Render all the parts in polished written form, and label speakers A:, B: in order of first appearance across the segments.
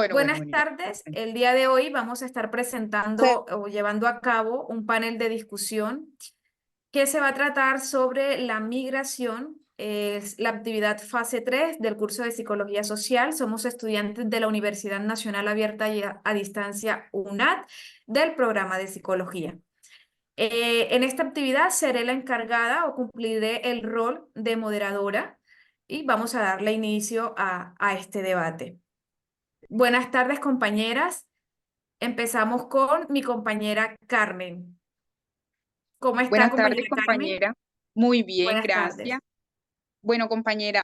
A: Buenas
B: Mira.
A: tardes. El día de hoy vamos a estar presentando o llevando a cabo un panel de discusión que se va a tratar sobre la migración. Es la actividad fase 3 del curso de Psicología Social. Somos estudiantes de la Universidad Nacional Abierta y a Distancia UNAD del programa de Psicología. En esta actividad seré la encargada o cumpliré el rol de moderadora y vamos a darle inicio a este debate. Buenas tardes, compañeras. Empezamos con mi compañera Carmen. ¿Cómo está,
B: Buenas tardes,
A: compañera Carmen?
B: compañera. Muy bien,
A: Buenas
B: gracias.
A: tardes.
B: Bueno, compañera,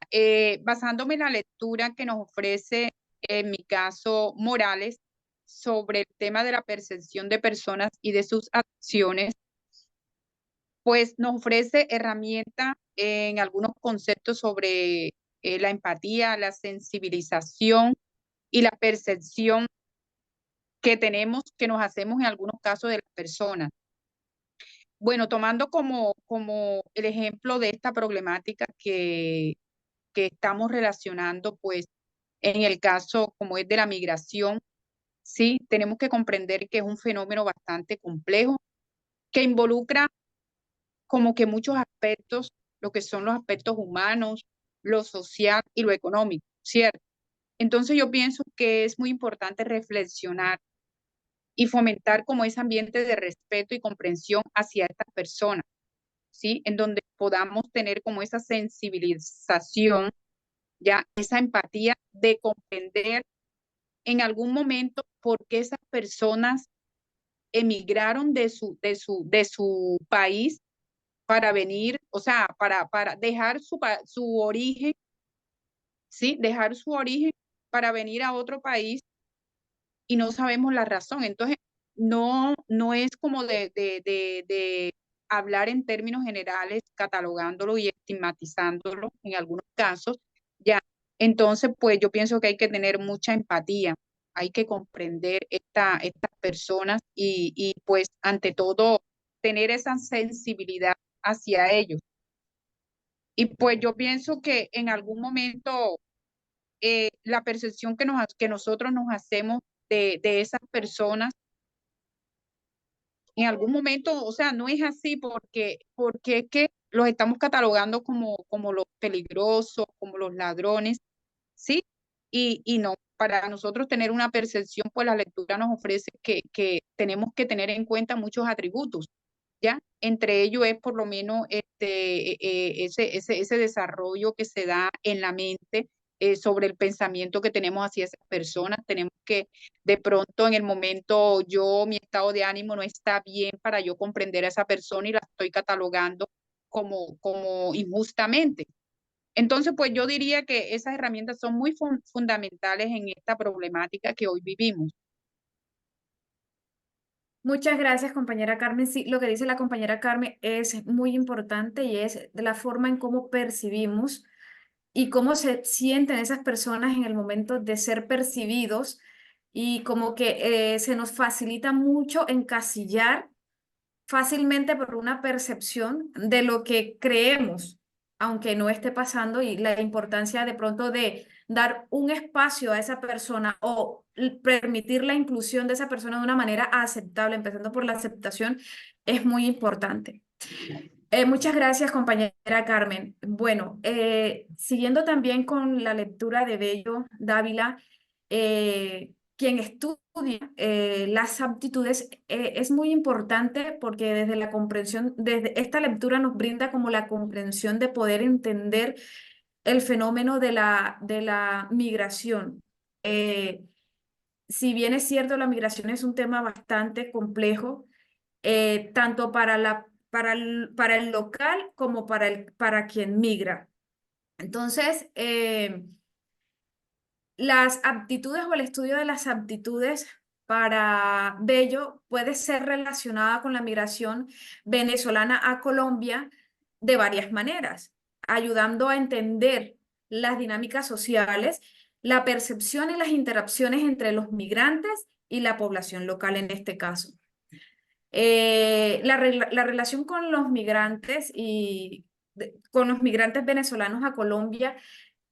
B: basándome en la lectura que nos ofrece, en mi caso, Morales, sobre el tema de la percepción de personas y de sus acciones, pues nos ofrece herramientas en algunos conceptos sobre la empatía, la sensibilización y la percepción que tenemos, que nos hacemos en algunos casos de las personas. Bueno, tomando como el ejemplo de esta problemática que estamos relacionando, pues en el caso como es de la migración, sí, tenemos que comprender que es un fenómeno bastante complejo, que involucra como que muchos aspectos, lo que son los aspectos humanos, lo social y lo económico, ¿cierto? Entonces yo pienso que es muy importante reflexionar y fomentar como ese ambiente de respeto y comprensión hacia estas personas, ¿sí? En donde podamos tener como esa sensibilización, ya esa empatía de comprender en algún momento por qué esas personas emigraron de su país para venir, o sea, para dejar su origen, ¿sí? Dejar su origen para venir a otro país y no sabemos la razón. Entonces, no es como de hablar en términos generales, catalogándolo y estigmatizándolo en algunos casos, ya. Entonces, pues yo pienso que hay que tener mucha empatía, hay que comprender estas personas y pues ante todo tener esa sensibilidad hacia ellos. Y pues yo pienso que en algún momento la percepción que nosotros nos hacemos de esas personas, en algún momento, o sea, no es así porque es que los estamos catalogando como los peligrosos, como los ladrones, ¿sí? Y no, para nosotros tener una percepción, pues la lectura nos ofrece que tenemos que tener en cuenta muchos atributos, ¿ya? Entre ellos es por lo menos ese desarrollo que se da en la mente sobre el pensamiento que tenemos hacia esas personas. Tenemos que, de pronto, en el momento mi estado de ánimo no está bien para yo comprender a esa persona y la estoy catalogando como injustamente. Entonces, pues yo diría que esas herramientas son muy fundamentales en esta problemática que hoy vivimos.
A: Muchas gracias, compañera Carmen. Sí, lo que dice la compañera Carmen es muy importante y es de la forma en cómo percibimos y cómo se sienten esas personas en el momento de ser percibidos y como que se nos facilita mucho encasillar fácilmente por una percepción de lo que creemos, aunque no esté pasando, y la importancia de pronto de dar un espacio a esa persona o permitir la inclusión de esa persona de una manera aceptable, empezando por la aceptación, es muy importante. Muchas gracias, compañera Carmen. Bueno, siguiendo también con la lectura de Bello Dávila, quien estudia las aptitudes es muy importante porque desde la comprensión, desde esta lectura nos brinda como la comprensión de poder entender el fenómeno de la migración. Si bien es cierto, la migración es un tema bastante complejo, tanto para el local como para quien migra. Entonces, las aptitudes o el estudio de las aptitudes para Bello puede ser relacionada con la migración venezolana a Colombia de varias maneras, ayudando a entender las dinámicas sociales, la percepción y las interacciones entre los migrantes y la población local en este caso. La relación con los migrantes con los migrantes venezolanos a Colombia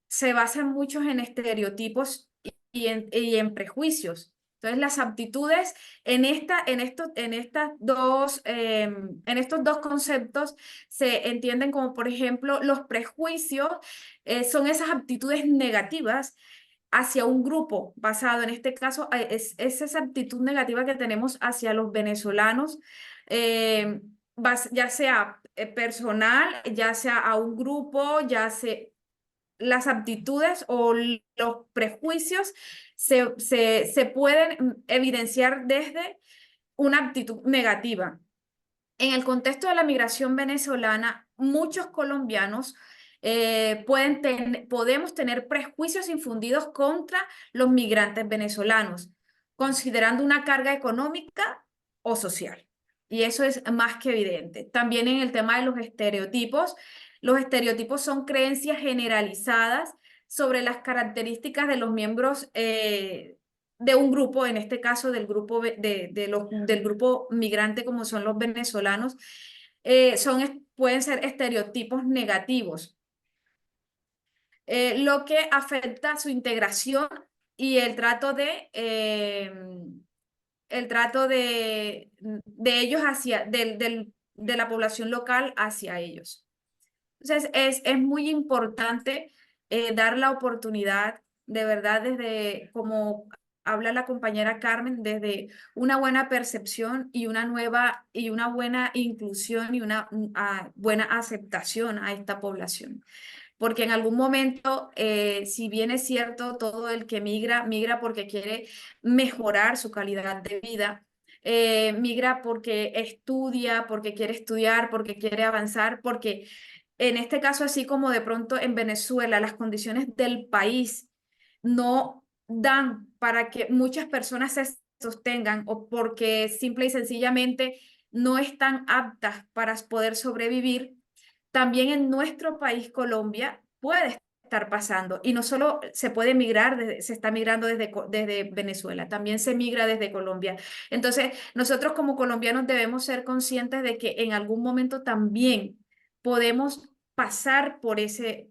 A: se basa mucho en estereotipos y en prejuicios. Entonces, las aptitudes en estos dos conceptos se entienden como, por ejemplo, los prejuicios son esas aptitudes negativas hacia un grupo basado, en este caso, es esa actitud negativa que tenemos hacia los venezolanos, eh, ya sea personal, ya sea a un grupo, ya sea las aptitudes o los prejuicios se pueden evidenciar desde una actitud negativa. En el contexto de la migración venezolana, muchos colombianos podemos tener prejuicios infundidos contra los migrantes venezolanos, considerando una carga económica o social. Y eso es más que evidente. También en el tema de los estereotipos son creencias generalizadas sobre las características de los miembros de un grupo, en este caso del grupo migrante como son los venezolanos, pueden ser estereotipos negativos, lo que afecta su integración y el trato de ellos de la población local hacia ellos. Entonces, es muy importante dar la oportunidad, de verdad, desde como habla la compañera Carmen, desde una buena percepción y una buena inclusión y una buena aceptación a esta población. Porque en algún momento, si bien es cierto, todo el que migra, migra porque quiere mejorar su calidad de vida, migra porque estudia, porque quiere estudiar, porque quiere avanzar, porque en este caso, así como de pronto en Venezuela, las condiciones del país no dan para que muchas personas se sostengan o porque simple y sencillamente no están aptas para poder sobrevivir, también en nuestro país, Colombia, puede estar pasando. Y no solo se puede migrar, se está migrando desde Venezuela, también se migra desde Colombia. Entonces, nosotros como colombianos debemos ser conscientes de que en algún momento también podemos pasar por ese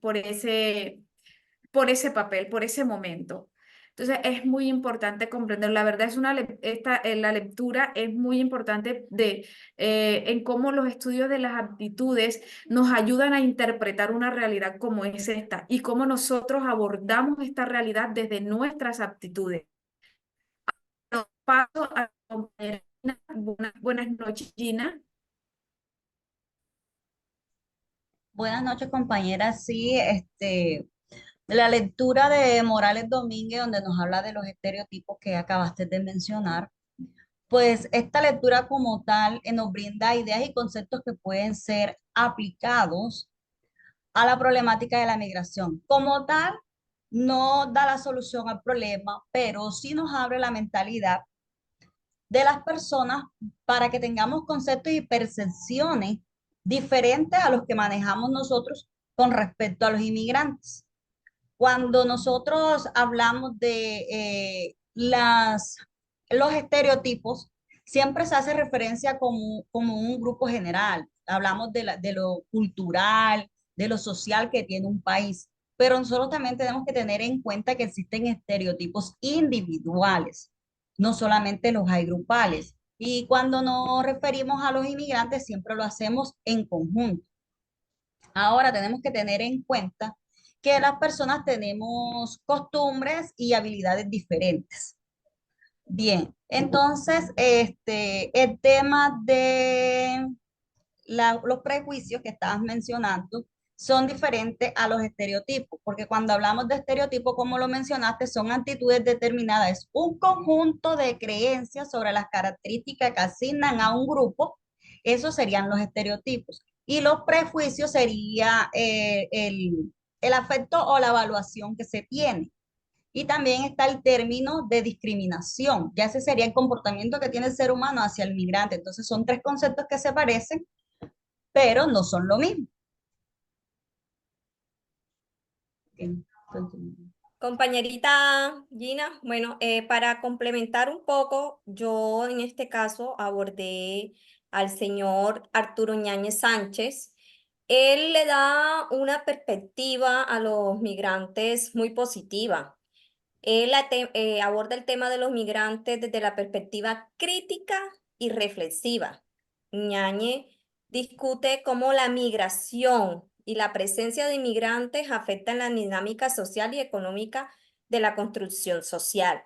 A: papel, por ese momento. Entonces es muy importante comprender, la verdad es la lectura es muy importante en cómo los estudios de las aptitudes nos ayudan a interpretar una realidad como es esta y cómo nosotros abordamos esta realidad desde nuestras aptitudes. Paso a la compañera Gina. Buenas noches, Gina.
C: Buenas noches, compañera. Sí, la lectura de Morales Domínguez, donde nos habla de los estereotipos que acabaste de mencionar, pues esta lectura como tal nos brinda ideas y conceptos que pueden ser aplicados a la problemática de la migración. Como tal, no da la solución al problema, pero sí nos abre la mentalidad de las personas para que tengamos conceptos y percepciones diferentes a los que manejamos nosotros con respecto a los inmigrantes. Cuando nosotros hablamos de los estereotipos, siempre se hace referencia como un grupo general. Hablamos de lo cultural, de lo social que tiene un país, pero nosotros también tenemos que tener en cuenta que existen estereotipos individuales, no solamente los hay grupales. Y cuando nos referimos a los inmigrantes, siempre lo hacemos en conjunto. Ahora tenemos que tener en cuenta que las personas tenemos costumbres y habilidades diferentes. Bien, entonces, el tema de los prejuicios que estabas mencionando son diferentes a los estereotipos, porque cuando hablamos de estereotipos, como lo mencionaste, son actitudes determinadas, es un conjunto de creencias sobre las características que asignan a un grupo, esos serían los estereotipos. Y los prejuicios sería el afecto o la evaluación que se tiene. Y también está el término de discriminación, ya ese sería el comportamiento que tiene el ser humano hacia el migrante. Entonces son tres conceptos que se parecen, pero no son lo mismo. Ok, continúo.
D: Compañerita Gina, bueno, para complementar un poco, yo en este caso abordé al señor Arturo Ñáñez Sánchez. Él le da una perspectiva a los migrantes muy positiva. aborda el tema de los migrantes desde la perspectiva crítica y reflexiva. Ñañez discute cómo la migración y la presencia de inmigrantes afectan la dinámica social y económica de la construcción social.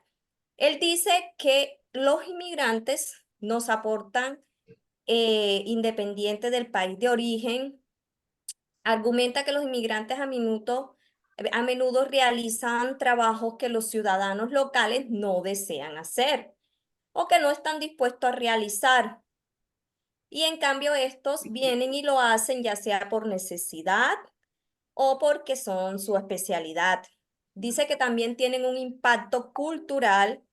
D: Él dice que los inmigrantes nos aportan, independiente del país de origen, argumenta que los inmigrantes a menudo realizan trabajos que los ciudadanos locales no desean hacer o que no están dispuestos a realizar. Y en cambio estos vienen y lo hacen ya sea por necesidad o porque son su especialidad. Dice que también tienen un impacto cultural,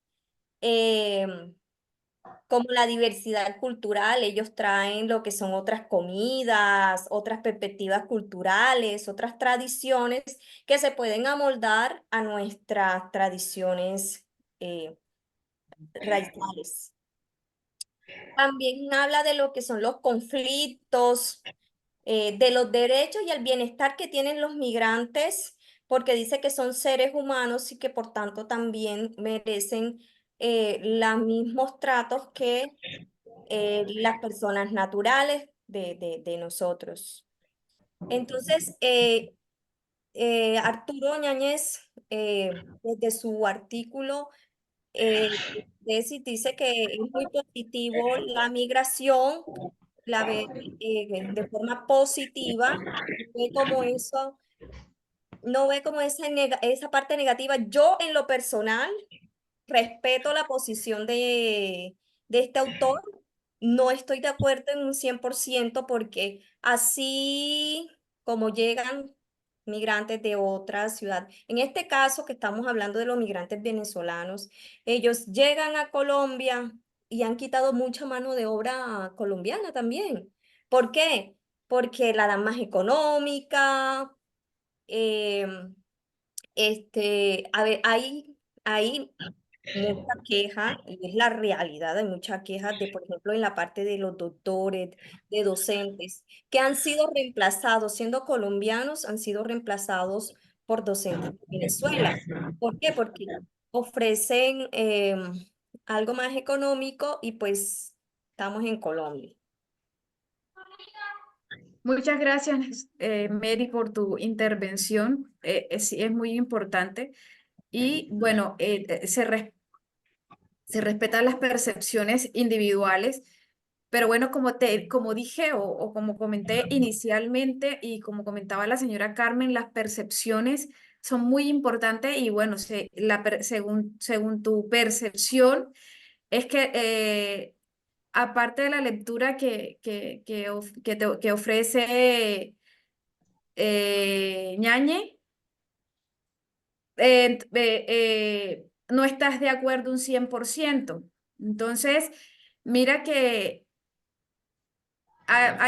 D: como la diversidad cultural. Ellos traen lo que son otras comidas, otras perspectivas culturales, otras tradiciones que se pueden amoldar a nuestras tradiciones raizales. También habla de lo que son los conflictos, de los derechos y el bienestar que tienen los migrantes, porque dice que son seres humanos y que por tanto también merecen los mismos tratos que las personas naturales de nosotros. Entonces, Arturo Ñañez, desde su artículo, dice que es muy positivo la migración, la ve de forma positiva, ve como eso, no ve como esa parte negativa. Yo en lo personal respeto la posición de este autor. No estoy de acuerdo en un 100% porque así como llegan migrantes de otra ciudad, en este caso que estamos hablando de los migrantes venezolanos, ellos llegan a Colombia y han quitado mucha mano de obra colombiana también. ¿Por qué? Porque la dan más económica. em, a ver, hay mucha queja, y es la realidad, hay mucha queja de, por ejemplo, en la parte de los doctores, de docentes, que han sido reemplazados, siendo colombianos, han sido reemplazados por docentes de Venezuela. ¿Por qué? Porque ofrecen algo más económico y pues estamos en Colombia.
A: Muchas gracias, Mary, por tu intervención. Sí, es muy importante. Y bueno, se respetan las percepciones individuales, pero bueno, como dije o como comenté inicialmente y como comentaba la señora Carmen, las percepciones son muy importantes y bueno, según tu percepción, es que aparte de la lectura que ofrece Ñañe, no estás de acuerdo un 100%. Entonces, mira que ah,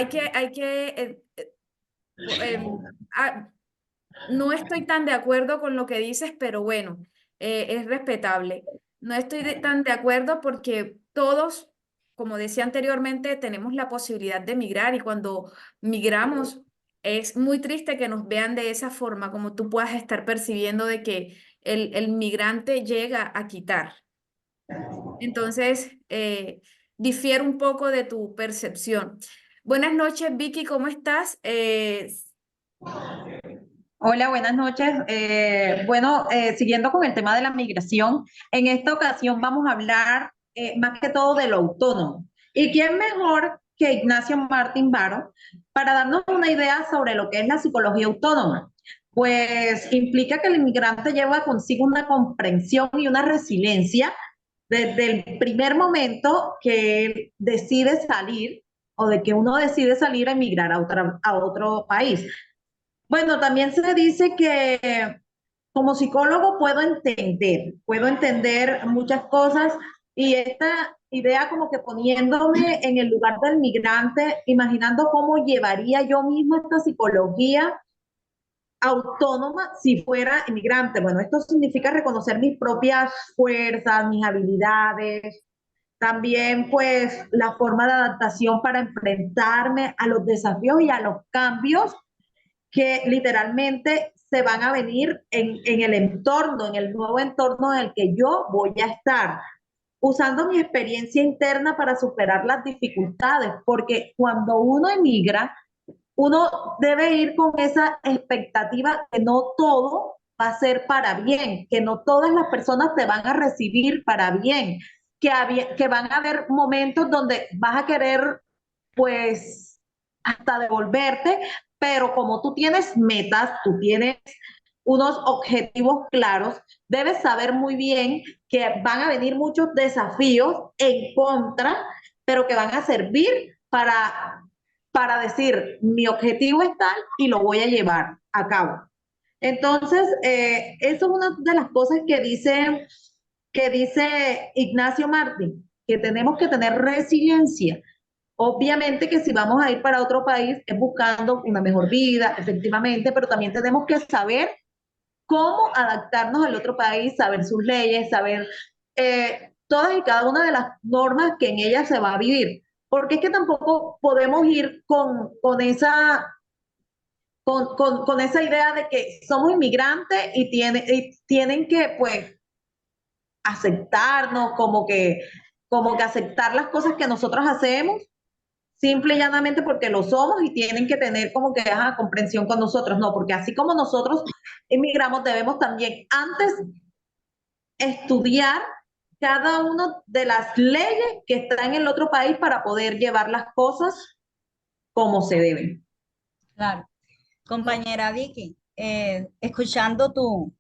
A: no estoy tan de acuerdo con lo que dices, pero bueno, es respetable. No estoy tan de acuerdo porque todos, como decía anteriormente, tenemos la posibilidad de migrar y cuando migramos es muy triste que nos vean de esa forma, como tú puedas estar percibiendo de que el migrante llega a quitar. Entonces, difiere un poco de tu percepción. Buenas noches, Vicky, ¿cómo estás?
E: Hola, buenas noches. Siguiendo con el tema de la migración, en esta ocasión vamos a hablar más que todo de lo autónomo. ¿Y quién mejor que Ignacio Martín Baro para darnos una idea sobre lo que es la psicología autónoma? Pues implica que el inmigrante lleva consigo una comprensión y una resiliencia desde el primer momento que él decide salir o de que uno decide salir a emigrar a otro país. Bueno, también se dice que como psicólogo puedo entender muchas cosas y esta idea como que poniéndome en el lugar del migrante, imaginando cómo llevaría yo mismo esta psicología autónoma si fuera inmigrante. Bueno, esto significa reconocer mis propias fuerzas, mis habilidades, también pues la forma de adaptación para enfrentarme a los desafíos y a los cambios que literalmente se van a venir en el entorno, en el nuevo entorno en el que yo voy a estar, usando mi experiencia interna para superar las dificultades, porque cuando uno emigra, uno debe ir con esa expectativa que no todo va a ser para bien, que no todas las personas te van a recibir para bien, que van a haber momentos donde vas a querer, pues, hasta devolverte, pero como tú tienes metas, tú tienes unos objetivos claros, debes saber muy bien que van a venir muchos desafíos en contra, pero que van a servir para decir, mi objetivo es tal y lo voy a llevar a cabo. Entonces, eso es una de las cosas que dice Ignacio Martín, que tenemos que tener resiliencia. Obviamente que si vamos a ir para otro país es buscando una mejor vida, efectivamente, pero también tenemos que saber cómo adaptarnos al otro país, saber sus leyes, saber todas y cada una de las normas que en ella se va a vivir. Porque es que tampoco podemos ir con esa idea de que somos inmigrantes y tienen que, pues, aceptarnos, como que aceptar las cosas que nosotros hacemos, simple y llanamente porque lo somos y tienen que tener como que comprensión con nosotros. No, porque así como nosotros inmigramos, debemos también antes estudiar cada una de las leyes que están en el otro país para poder llevar las cosas como se deben.
C: Claro. Compañera Vicky, escuchando tu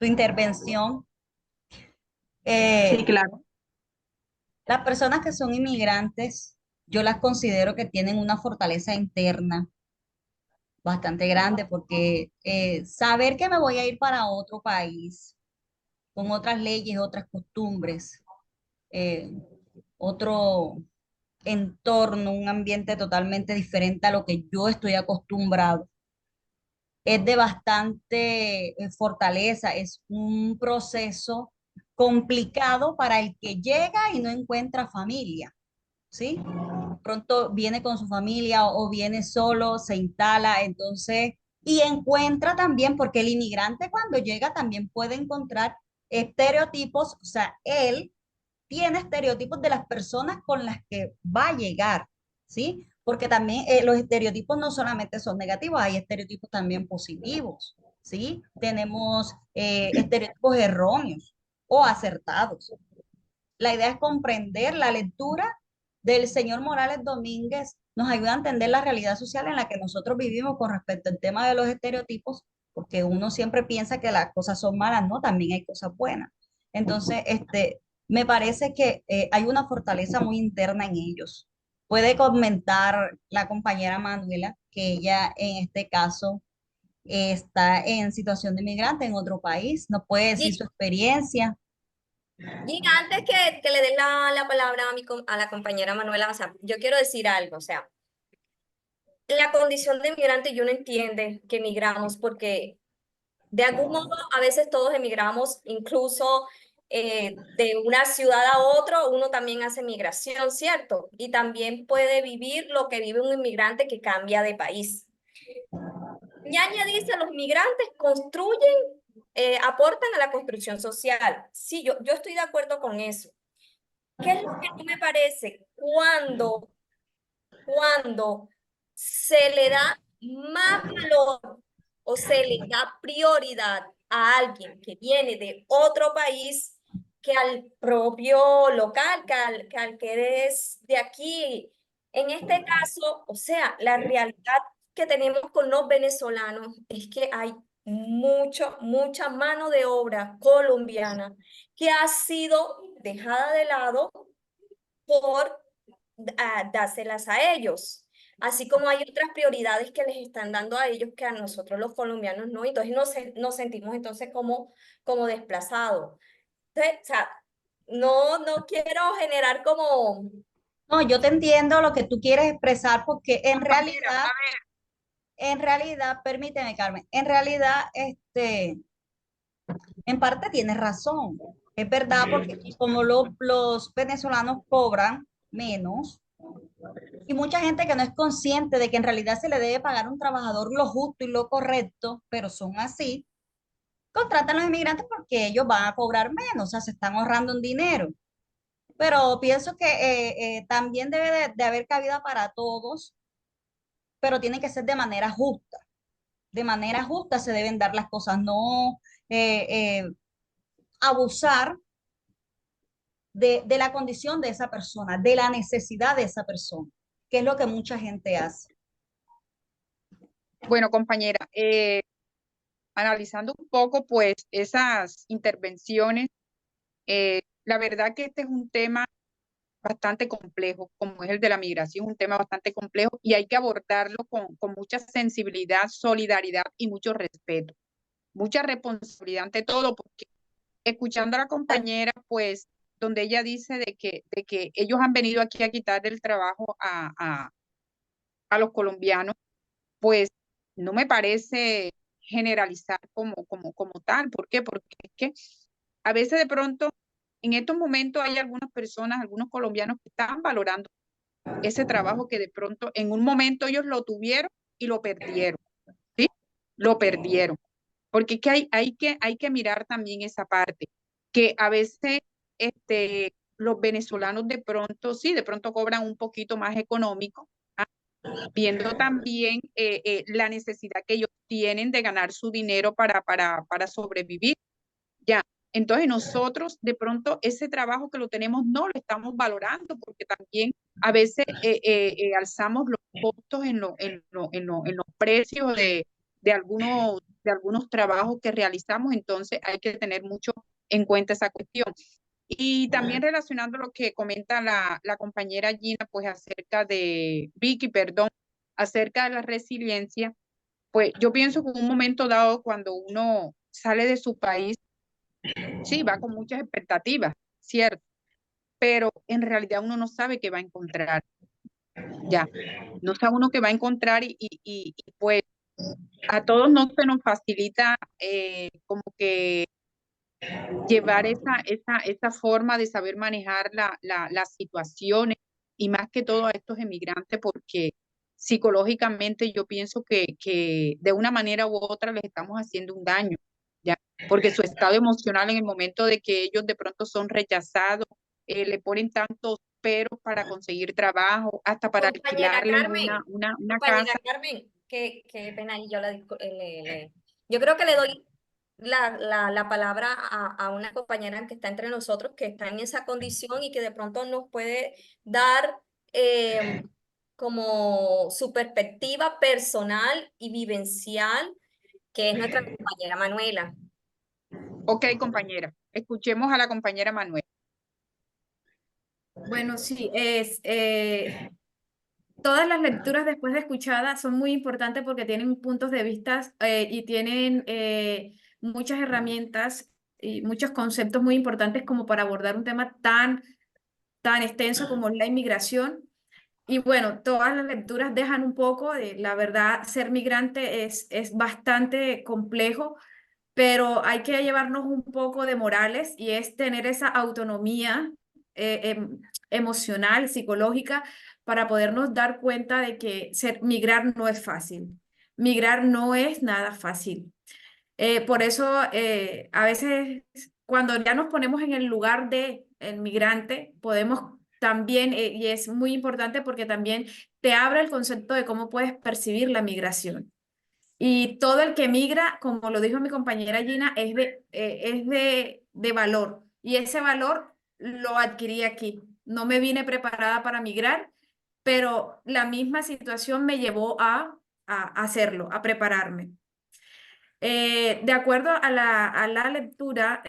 C: intervención,
E: Sí,
C: eh,
E: claro.
C: las personas que son inmigrantes, yo las considero que tienen una fortaleza interna bastante grande porque saber que me voy a ir para otro país con otras leyes, otras costumbres, eh, otro entorno, un ambiente totalmente diferente a lo que yo estoy acostumbrado, es de bastante fortaleza, es un proceso complicado para el que llega y no encuentra familia, ¿sí? Pronto viene con su familia o viene solo, se instala, entonces, y encuentra también, porque el inmigrante cuando llega también puede encontrar estereotipos, o sea, él tiene estereotipos de las personas con las que va a llegar, ¿sí? Porque también los estereotipos no solamente son negativos, hay estereotipos también positivos, ¿sí? Tenemos estereotipos erróneos o acertados. La idea es comprender la lectura del señor Morales Domínguez, nos ayuda a entender la realidad social en la que nosotros vivimos con respecto al tema de los estereotipos, porque uno siempre piensa que las cosas son malas, no, también hay cosas buenas. Entonces, me parece que hay una fortaleza muy interna en ellos. Puede comentar la compañera Manuela que ella en este caso está en situación de inmigrante en otro país, nos puede decir su experiencia.
D: Gina, antes que le den la palabra a la compañera Manuela, o sea, yo quiero decir algo, o sea, la condición de inmigrante yo no entiende que emigramos porque de algún modo a veces todos emigramos, incluso de una ciudad a otra, uno también hace migración, ¿cierto? Y también puede vivir lo que vive un inmigrante que cambia de país. Ñaña dice, los migrantes construyen, aportan a la construcción social. Sí, yo estoy de acuerdo con eso. ¿Qué es lo que no me parece? Cuando se le da más valor o se le da prioridad a alguien que viene de otro país que al propio local, que al que es de aquí. En este caso, o sea, la realidad que tenemos con los venezolanos es que hay mucha mano de obra colombiana que ha sido dejada de lado por dárselas a ellos. Así como hay otras prioridades que les están dando a ellos que a nosotros los colombianos no, entonces nos sentimos entonces como desplazados. Entonces, o sea, no quiero generar como...
C: No, yo te entiendo lo que tú quieres expresar porque
B: Compañera, a ver,
C: en realidad, permíteme, Carmen, en realidad, en parte tienes razón. Es verdad porque como los venezolanos cobran menos, Y mucha gente que no es consciente de que en realidad se le debe pagar a un trabajador lo justo y lo correcto, pero son así, contratan a los inmigrantes porque ellos van a cobrar menos, o sea, se están ahorrando un dinero. Pero pienso que también debe de haber cabida para todos, pero tiene que ser de manera justa. De manera justa se deben dar las cosas, no abusar de la condición de esa persona, de la necesidad de esa persona, que es lo que mucha gente hace.
B: Bueno, compañera, analizando un poco pues esas intervenciones, la verdad que este es un tema bastante complejo, como es el de la migración, un tema bastante complejo y hay que abordarlo con mucha sensibilidad, solidaridad y mucho respeto, mucha responsabilidad ante todo, porque escuchando a la compañera, pues, donde ella dice de que ellos han venido aquí a quitar el trabajo a los colombianos, pues no me parece generalizar como tal. ¿Por qué? Porque es que a veces de pronto, en estos momentos hay algunas personas, algunos colombianos que están valorando ese trabajo que de pronto en un momento ellos lo tuvieron y lo perdieron, ¿sí? Lo perdieron. Porque es que hay que mirar también esa parte, que a veces los venezolanos de pronto, sí, de pronto cobran un poquito más económico, viendo también la necesidad que ellos tienen de ganar su dinero para sobrevivir. Ya, entonces nosotros de pronto ese trabajo que lo tenemos no lo estamos valorando porque también a veces alzamos los costos en los precios de algunos trabajos que realizamos, entonces hay que tener mucho en cuenta esa cuestión. Y también relacionando lo que comenta la compañera Gina, pues acerca de, Vicky, perdón, acerca de la resiliencia, pues yo pienso que en un momento dado, cuando uno sale de su país, sí, va con muchas expectativas, cierto, pero en realidad uno no sabe qué va a encontrar, ya, no sabe uno qué va a encontrar pues a todos no se nos facilita como que llevar esa forma de saber manejar las situaciones y más que todo a estos emigrantes porque psicológicamente yo pienso que de una manera u otra les estamos haciendo un daño, ¿ya? Porque su estado emocional en el momento de que ellos de pronto son rechazados, le ponen tantos peros para conseguir trabajo, hasta para
D: Compañera
B: alquilarle
D: Carmen,
B: una
D: compañera
B: casa.
D: Carmen, qué pena, y yo yo creo que le doy la palabra a una compañera que está entre nosotros, que está en esa condición y que de pronto nos puede dar como su perspectiva personal y vivencial, que es nuestra compañera Manuela.
B: Ok, compañera, escuchemos a la compañera Manuel.
A: Bueno, sí, todas las lecturas después de escuchadas son muy importantes porque tienen puntos de vista y tienen muchas herramientas y muchos conceptos muy importantes como para abordar un tema tan extenso como es la inmigración. Y bueno, todas las lecturas dejan un poco de, la verdad, ser migrante es bastante complejo, pero hay que llevarnos un poco de morales y es tener esa autonomía emocional, psicológica, para podernos dar cuenta de que migrar no es fácil. Migrar no es nada fácil. Por eso, a veces, cuando ya nos ponemos en el lugar de el migrante, podemos también, y es muy importante porque también te abre el concepto de cómo puedes percibir la migración. Y todo el que migra, como lo dijo mi compañera Gina, es de valor. Y ese valor lo adquirí aquí. No me vine preparada para migrar, pero la misma situación me llevó a hacerlo, a prepararme. De acuerdo a la lectura,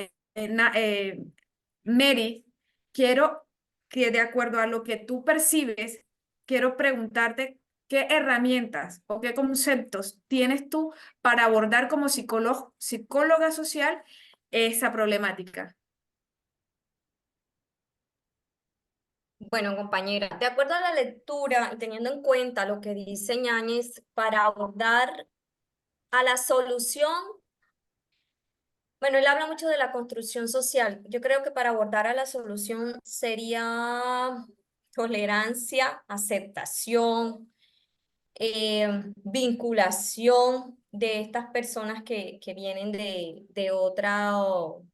A: Mary, quiero que de acuerdo a lo que tú percibes, quiero preguntarte qué herramientas o qué conceptos tienes tú para abordar como psicóloga social esa problemática.
D: Bueno, compañera, de acuerdo a la lectura y teniendo en cuenta lo que dice Ñañez, para abordar a la solución, bueno, él habla mucho de la construcción social. Yo creo que para abordar a la solución sería tolerancia, aceptación, vinculación de estas personas que vienen de otro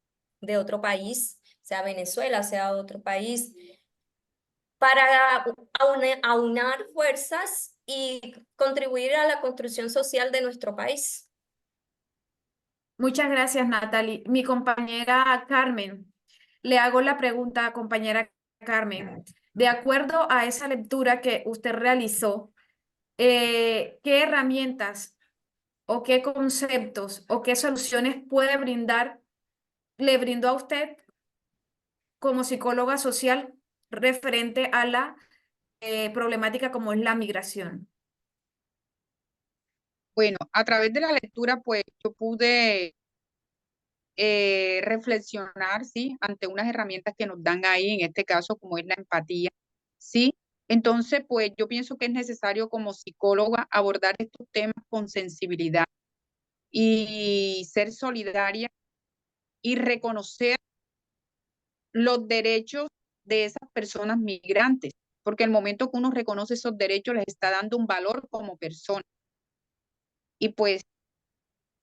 D: país, sea Venezuela, sea otro país, para aunar fuerzas y contribuir a la construcción social de nuestro país.
A: Muchas gracias, Natalie. Mi compañera Carmen, le hago la pregunta, compañera Carmen. De acuerdo a esa lectura que usted realizó, ¿qué herramientas o qué conceptos o qué soluciones le brindó a usted como psicóloga social referente a la problemática como es la migración?
B: Bueno, a través de la lectura, pues yo pude reflexionar, ¿sí? Ante unas herramientas que nos dan ahí, en este caso, como es la empatía, ¿sí? Entonces, pues yo pienso que es necesario como psicóloga abordar estos temas con sensibilidad y ser solidaria y reconocer los derechos de esas personas migrantes, porque el momento que uno reconoce esos derechos les está dando un valor como persona. Y pues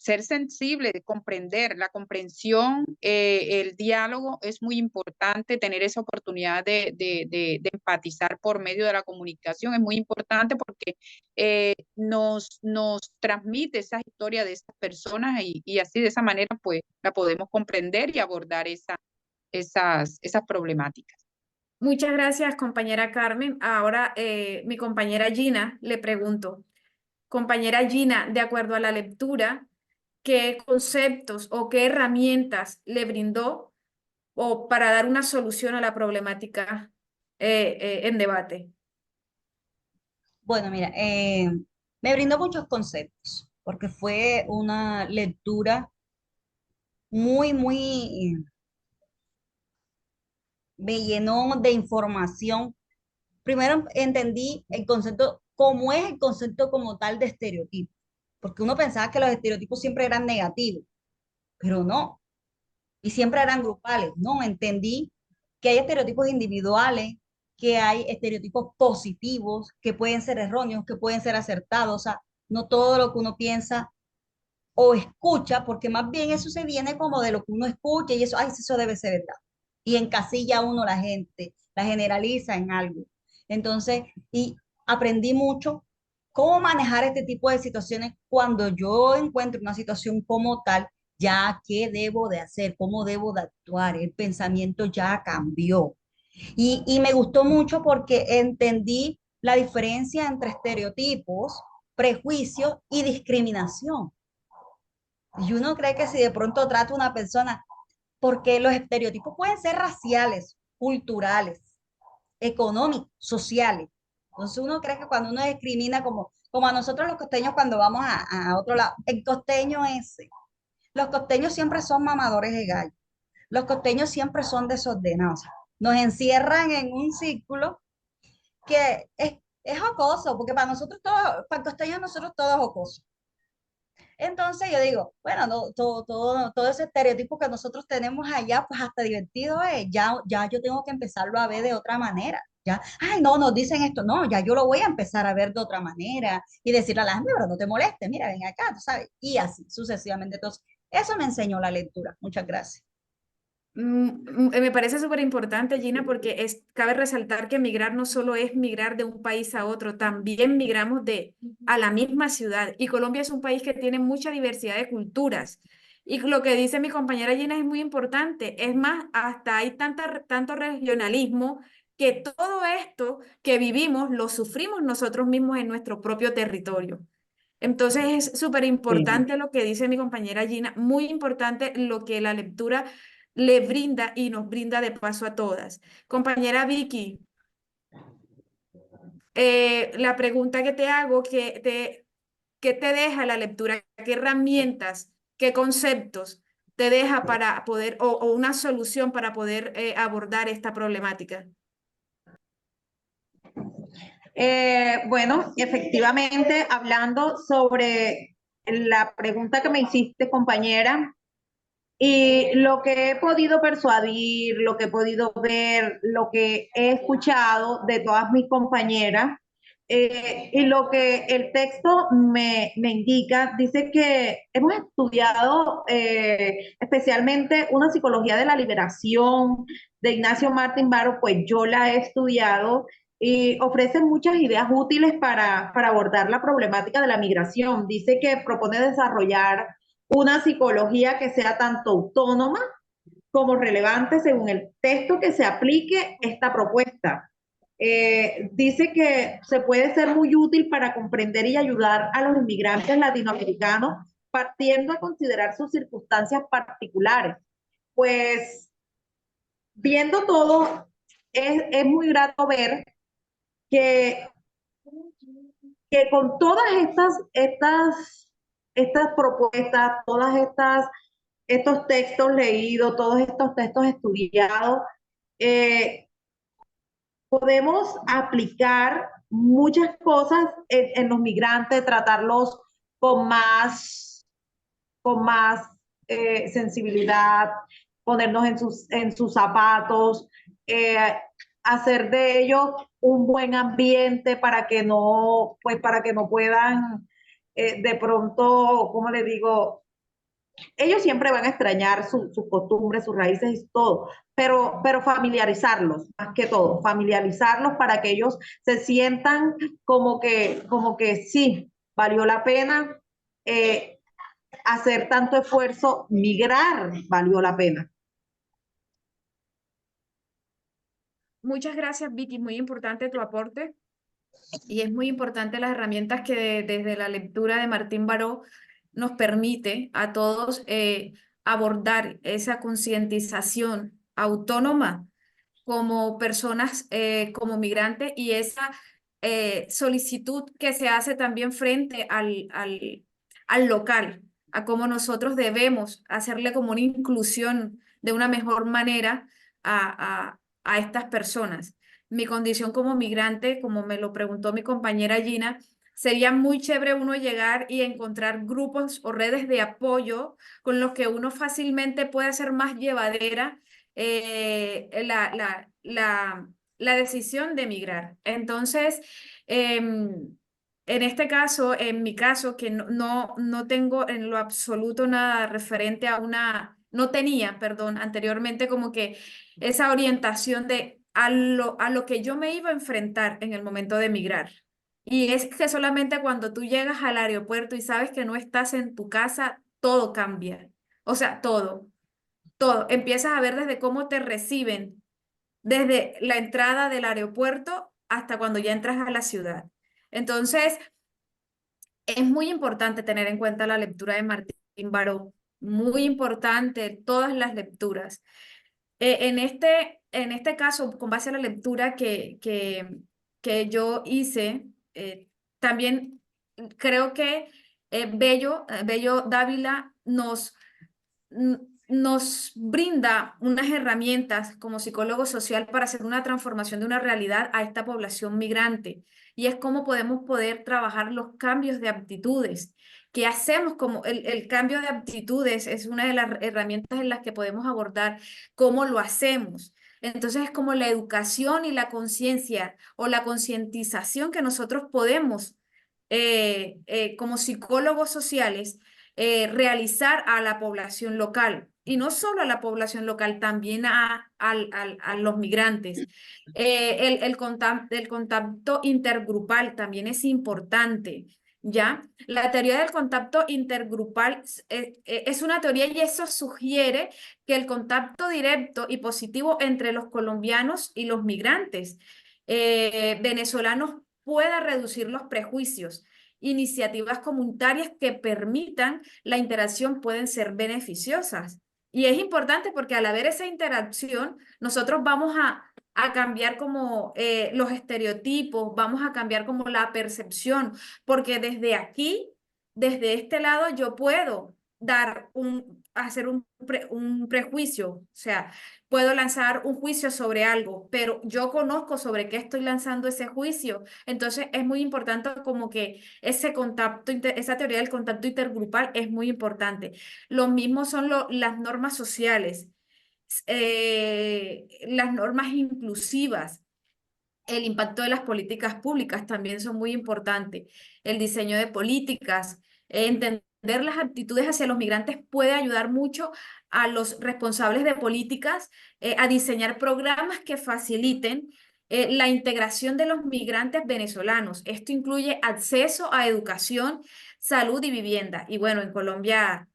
B: ser sensible, comprender, la comprensión, el diálogo es muy importante, tener esa oportunidad de empatizar por medio de la comunicación es muy importante porque nos transmite esa historia de esas personas y así de esa manera pues la podemos comprender y abordar esas problemáticas.
A: Muchas gracias, compañera Carmen. Ahora, mi compañera Gina, le pregunto, compañera Gina, de acuerdo a la lectura, ¿qué conceptos o qué herramientas le brindó o para dar una solución a la problemática en debate?
C: Bueno, mira, me brindó muchos conceptos, porque fue una lectura muy, me llenó de información. Primero entendí el concepto, cómo es el concepto como tal de estereotipo, porque uno pensaba que los estereotipos siempre eran negativos, pero no, y siempre eran grupales. No, entendí que hay estereotipos individuales, que hay estereotipos positivos, que pueden ser erróneos, que pueden ser acertados, o sea, no todo lo que uno piensa o escucha, porque más bien eso se viene como de lo que uno escucha y eso, ay, eso debe ser verdad. Y encasilla uno la gente, la generaliza en algo. Entonces, y aprendí mucho cómo manejar este tipo de situaciones cuando yo encuentro una situación como tal, ya qué debo de hacer, cómo debo de actuar, el pensamiento ya cambió. Y me gustó mucho porque entendí la diferencia entre estereotipos, prejuicios y discriminación. Y uno cree que si de pronto trata a una persona, porque los estereotipos pueden ser raciales, culturales, económicos, sociales. Entonces uno cree que cuando uno discrimina, como a nosotros los costeños cuando vamos a otro lado, el costeño ese, los costeños siempre son mamadores de gallo, los costeños siempre son desordenados, nos encierran en un círculo que es jocoso, porque para nosotros todos, para el costeño nosotros todos jocosos. Entonces yo digo, bueno, no, todo ese estereotipo que nosotros tenemos allá, pues hasta divertido es, ya yo tengo que empezarlo a ver de otra manera. Ya, ay, no, nos dicen esto, no, ya yo lo voy a empezar a ver de otra manera y decirle a la gente, pero no te molestes, mira, ven acá, tú sabes, y así sucesivamente. Entonces, eso me enseñó la lectura. Muchas gracias.
A: Me parece súper importante, Gina, porque cabe resaltar que migrar no solo es migrar de un país a otro, también migramos a la misma ciudad. Y Colombia es un país que tiene mucha diversidad de culturas. Y lo que dice mi compañera Gina es muy importante. Es más, hasta hay tanto regionalismo que todo esto que vivimos lo sufrimos nosotros mismos en nuestro propio territorio. Entonces es súper
E: Sí.
A: importante lo que dice mi compañera Gina, muy importante lo que la lectura le brinda y nos brinda de paso a todas. Compañera Vicky, la pregunta que te hago, ¿qué te deja la lectura? ¿Qué herramientas, qué conceptos te deja para poder, o una solución para poder abordar esta problemática?
E: Bueno, efectivamente, hablando sobre la pregunta que me hiciste, compañera, Y lo que he podido persuadir, lo que he podido ver, lo que he escuchado de todas mis compañeras, y lo que el texto me indica, dice que hemos estudiado especialmente una psicología de la liberación de Ignacio Martín Baro, pues yo la he estudiado y ofrece muchas ideas útiles para abordar la problemática de la migración. Dice que propone desarrollar una psicología que sea tanto autónoma como relevante según el texto que se aplique esta propuesta. Dice que se puede ser muy útil para comprender y ayudar a los inmigrantes latinoamericanos partiendo a considerar sus circunstancias particulares. Pues viendo todo, es muy grato ver que, que con todas estas propuestas, estos textos leídos, todos estos textos estudiados, eh, podemos aplicar muchas cosas en los migrantes, tratarlos con más sensibilidad, ponernos en sus zapatos, eh, hacer de ellos un buen ambiente para que no puedan de pronto, ¿cómo le digo? Ellos siempre van a extrañar sus costumbres, sus raíces y todo, pero familiarizarlos, más que todo, familiarizarlos para que ellos se sientan como que sí, valió la pena eh, hacer tanto esfuerzo, migrar valió la pena.
A: Muchas gracias, Vicky. Muy importante tu aporte y es muy importante las herramientas que desde la lectura de Martín Baró nos permite a todos abordar esa concientización autónoma como personas, como migrantes y esa solicitud que se hace también frente al local, a cómo nosotros debemos hacerle como una inclusión de una mejor manera a estas personas. Mi condición como migrante, como me lo preguntó mi compañera Gina, sería muy chévere uno llegar y encontrar grupos o redes de apoyo con los que uno fácilmente puede hacer más llevadera la decisión de emigrar. Entonces, en este caso, en mi caso, que no tengo en lo absoluto nada referente a no tenía, perdón, anteriormente como que esa orientación de a lo que yo me iba a enfrentar en el momento de emigrar. Y es que solamente cuando tú llegas al aeropuerto y sabes que no estás en tu casa, todo cambia. O sea, todo. Empiezas a ver desde cómo te reciben, desde la entrada del aeropuerto hasta cuando ya entras a la ciudad. Entonces, es muy importante tener en cuenta la lectura de Martín Baró, muy importante todas las lecturas. En este caso, con base a la lectura que yo hice, también creo que Bello Dávila nos brinda unas herramientas como psicólogo social para hacer una transformación de una realidad a esta población migrante. Y es cómo podemos poder trabajar los cambios de aptitudes. ¿Qué hacemos? Como el cambio de aptitudes es una de las herramientas en las que podemos abordar cómo lo hacemos. Entonces es como la educación y la conciencia o la concientización que nosotros podemos, como psicólogos sociales, realizar a la población local. Y no solo a la población local, también a los migrantes. El contacto intergrupal también es importante, ¿ya? La teoría del contacto intergrupal es una teoría y eso sugiere que el contacto directo y positivo entre los colombianos y los migrantes venezolanos pueda reducir los prejuicios. Iniciativas comunitarias que permitan la interacción pueden ser beneficiosas. Y es importante porque al haber esa interacción, nosotros vamos a cambiar como los estereotipos, vamos a cambiar como la percepción, porque desde aquí, desde este lado, yo puedo hacer un prejuicio, o sea, puedo lanzar un juicio sobre algo, pero yo conozco sobre qué estoy lanzando ese juicio. Entonces es muy importante como que ese contacto, esa teoría del contacto intergrupal es muy importante. Lo mismo son las normas sociales, las normas inclusivas. El impacto de las políticas públicas también son muy importantes. El diseño de políticas, entender las actitudes hacia los migrantes puede ayudar mucho a los responsables de políticas a diseñar programas que faciliten la integración de los migrantes venezolanos. Esto incluye acceso a educación, salud y vivienda. Y bueno, en Colombia,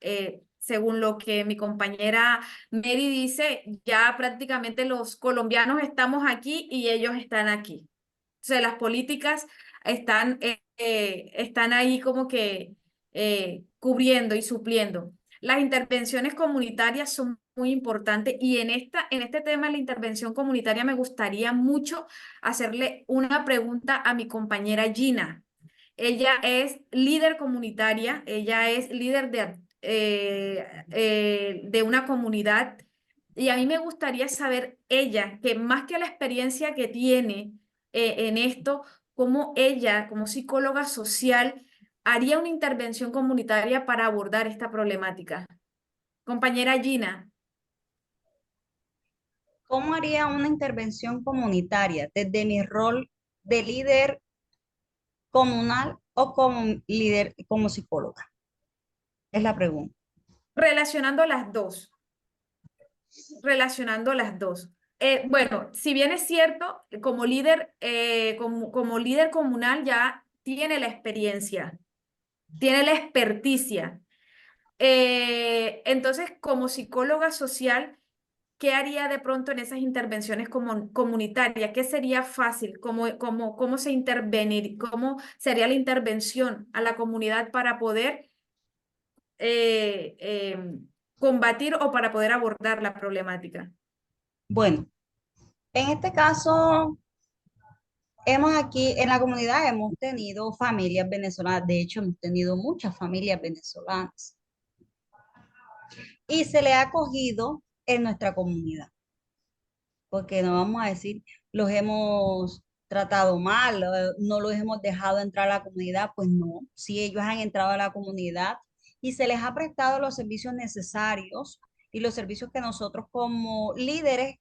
A: según lo que mi compañera Mary dice, ya prácticamente los colombianos estamos aquí y ellos están aquí. O sea, las políticas están ahí como que cubriendo y supliendo. Las intervenciones comunitarias son muy importantes y en este tema de la intervención comunitaria me gustaría mucho hacerle una pregunta a mi compañera Gina. Ella es líder comunitaria, ella es líder de una comunidad y a mí me gustaría saber ella, que más que la experiencia que tiene en esto, cómo ella, como psicóloga social, haría una intervención comunitaria para abordar esta problemática. Compañera Gina.
C: ¿Cómo haría una intervención comunitaria desde mi rol de líder comunal o como líder, como psicóloga? Es la pregunta.
A: Relacionando las dos, relacionando las dos. Bueno, si bien es cierto, como líder comunal ya tiene la experiencia, tiene la experticia. Entonces, como psicóloga social, ¿qué haría de pronto en esas intervenciones comunitarias? ¿Qué sería fácil? ¿Cómo se intervenir? ¿Cómo sería la intervención a la comunidad para poder eh, eh, combatir o para poder abordar la problemática?
C: Bueno, en este caso, hemos aquí en la comunidad hemos tenido familias venezolanas, de hecho hemos tenido muchas familias venezolanas y se le ha acogido en nuestra comunidad, porque no vamos a decir los hemos tratado mal, no los hemos dejado entrar a la comunidad, pues no, si ellos han entrado a la comunidad y se les ha prestado los servicios necesarios y los servicios que nosotros como líderes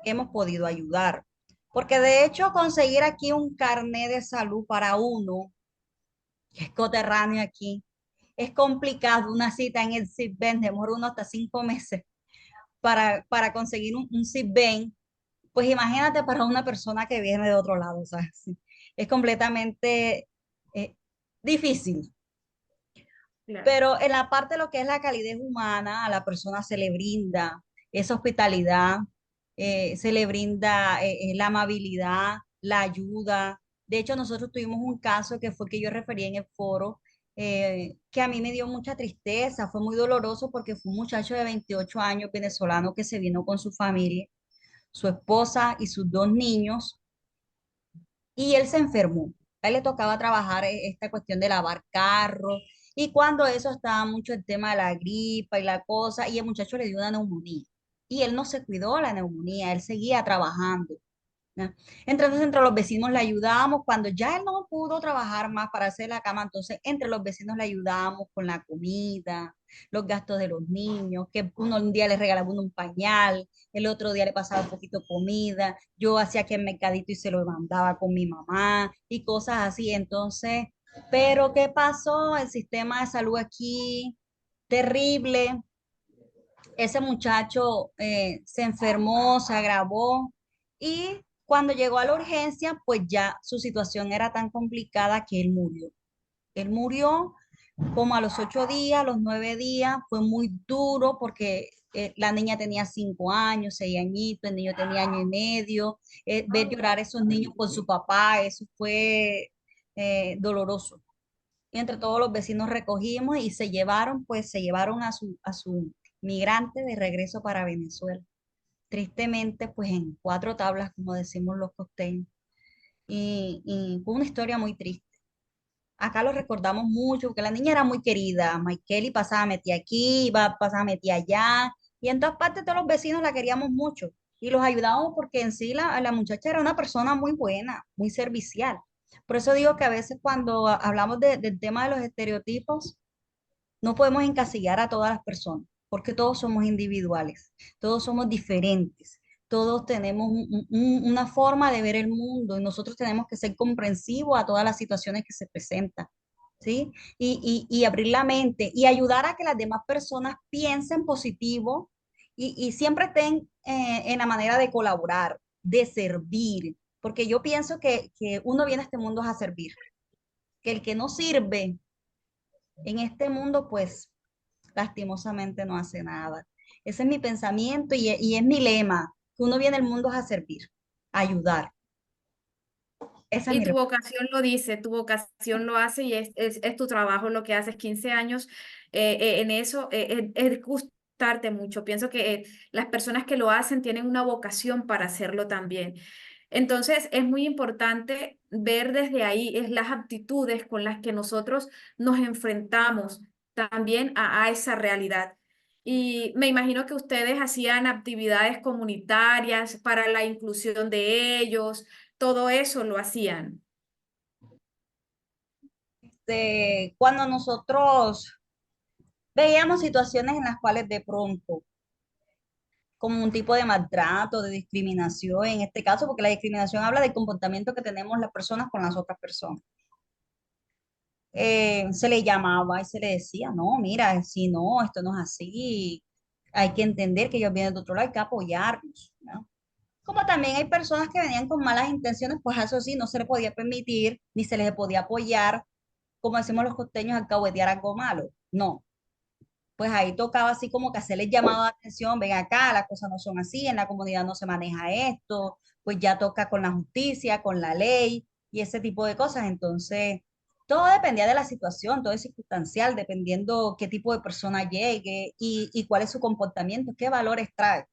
C: hemos podido ayudar. Porque de hecho conseguir aquí un carnet de salud para uno, que es coterráneo aquí, es complicado. Una cita en el SIDBEN demora uno hasta 5 meses para conseguir un SIDBEN. Pues imagínate para una persona que viene de otro lado, ¿sabes? Sí, es completamente eh, difícil.
A: Claro.
C: Pero en la parte de lo que es la calidez humana, a la persona se le brinda esa hospitalidad, se le brinda la amabilidad, la ayuda. De hecho, nosotros tuvimos un caso que fue que yo referí en el foro, que a mí me dio mucha tristeza, fue muy doloroso porque fue un muchacho de 28 años venezolano que se vino con su familia, su esposa y sus 2 niños, y él se enfermó. A él le tocaba trabajar esta cuestión de lavar carros, y cuando eso estaba mucho el tema de la gripa y la cosa, y el muchacho le dio una neumonía. Y él no se cuidó la neumonía, él seguía trabajando. ¿Ya? Entonces, entre los vecinos le ayudábamos, cuando ya él no pudo trabajar más para hacer la cama, entonces entre los vecinos le ayudábamos con la comida, los gastos de los niños, que uno un día le regalaba uno un pañal, el otro día le pasaba un poquito de comida, yo hacía aquí el mercadito y se lo mandaba con mi mamá y cosas así. Entonces, pero ¿qué pasó? El sistema de salud aquí, terrible. Ese muchacho se enfermó, se agravó, y cuando llegó a la urgencia, pues ya su situación era tan complicada que él murió. Él murió como a los 8 días, a los 9 días. Fue muy duro porque la niña tenía 5 años, 6 añitos, el niño tenía año y medio. Ver llorar a esos niños por su papá, eso fue doloroso. Y entre todos los vecinos recogimos y se llevaron, pues se llevaron a su migrante de regreso para Venezuela. Tristemente, pues en 4 tablas, como decimos los costeños. Y fue una historia muy triste. acá lo recordamos mucho, porque la niña era muy querida. Maikeli pasaba, metía aquí, iba, pasaba, metía allá. Y en todas partes todos los vecinos la queríamos mucho. Y los ayudábamos porque en sí la muchacha era una persona muy buena, muy servicial. Por eso digo que a veces cuando hablamos del tema de los estereotipos, no podemos encasillar a todas las personas, porque todos somos individuales, todos somos diferentes, todos tenemos una forma de ver el mundo y nosotros tenemos que ser comprensivos a todas las situaciones que se presentan, ¿sí? Y abrir la mente y ayudar a que las demás personas piensen positivo y siempre estén en la manera de colaborar, de servir, porque yo pienso que uno viene a este mundo a servir, que el que no sirve en este mundo, pues lastimosamente no hace nada. Ese es mi pensamiento y es mi lema, que uno viene al mundo a servir, a ayudar. Esa es
A: Y
C: mi
A: tu
C: respuesta.
A: vocación lo dice, tu vocación lo hace y es tu trabajo lo que haces 15 años en eso, es gustarte mucho. Pienso que las personas que lo hacen tienen una vocación para hacerlo también. Entonces, es muy importante ver desde ahí es las aptitudes con las que nosotros nos enfrentamos también a esa realidad. Y me imagino que ustedes hacían actividades comunitarias para la inclusión de ellos, todo eso lo hacían.
C: Cuando nosotros veíamos situaciones en las cuales de pronto, como un tipo de maltrato, de discriminación, en este caso, porque la discriminación habla del comportamiento que tenemos las personas con las otras personas. Se le llamaba y se le decía, no, mira, si no, esto no es así, hay que entender que ellos vienen de otro lado, hay que apoyarlos, ¿no? Como también hay personas que venían con malas intenciones, pues eso sí, no se les podía permitir, ni se les podía apoyar, como decimos los costeños, alcahuetear algo malo. No, pues ahí tocaba así como que hacerles llamado de atención, ven acá, las cosas no son así, en la comunidad no se maneja esto, pues ya toca con la justicia, con la ley y ese tipo de cosas. Entonces, todo dependía de la situación, todo es circunstancial, dependiendo qué tipo de persona llegue y cuál es su comportamiento, qué valores trae.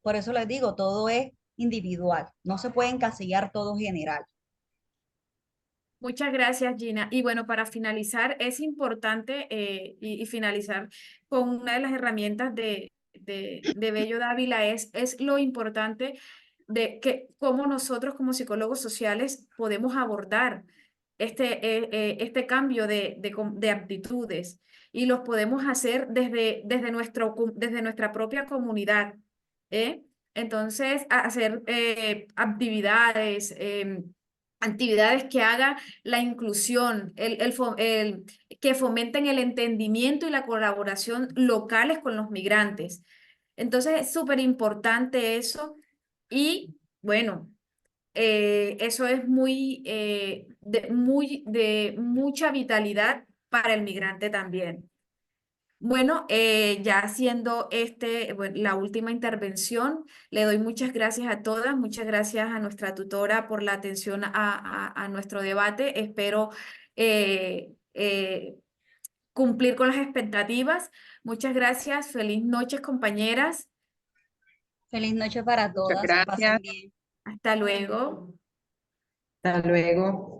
C: Por eso les digo, todo es individual, no se puede encasillar todo general.
A: Muchas gracias, Gina. Y bueno, para finalizar, es importante y finalizar con una de las herramientas de Bello Dávila es lo importante de que cómo nosotros como psicólogos sociales podemos abordar este cambio de aptitudes y los podemos hacer desde nuestra propia comunidad. ¿Eh? Entonces, hacer actividades que hagan la inclusión, que fomenten el entendimiento y la colaboración locales con los migrantes. Entonces, es súper importante eso y bueno, eso es de mucha vitalidad para el migrante también. Bueno, ya haciendo bueno, la última intervención, le doy muchas gracias a todas, muchas gracias a nuestra tutora por la atención a nuestro debate. Espero cumplir con las expectativas. Muchas gracias, feliz noches, compañeras.
C: Feliz noche para
B: Muchas
C: todas, que pasen
B: gracias.
C: bien.
A: Hasta luego.
E: Hasta luego.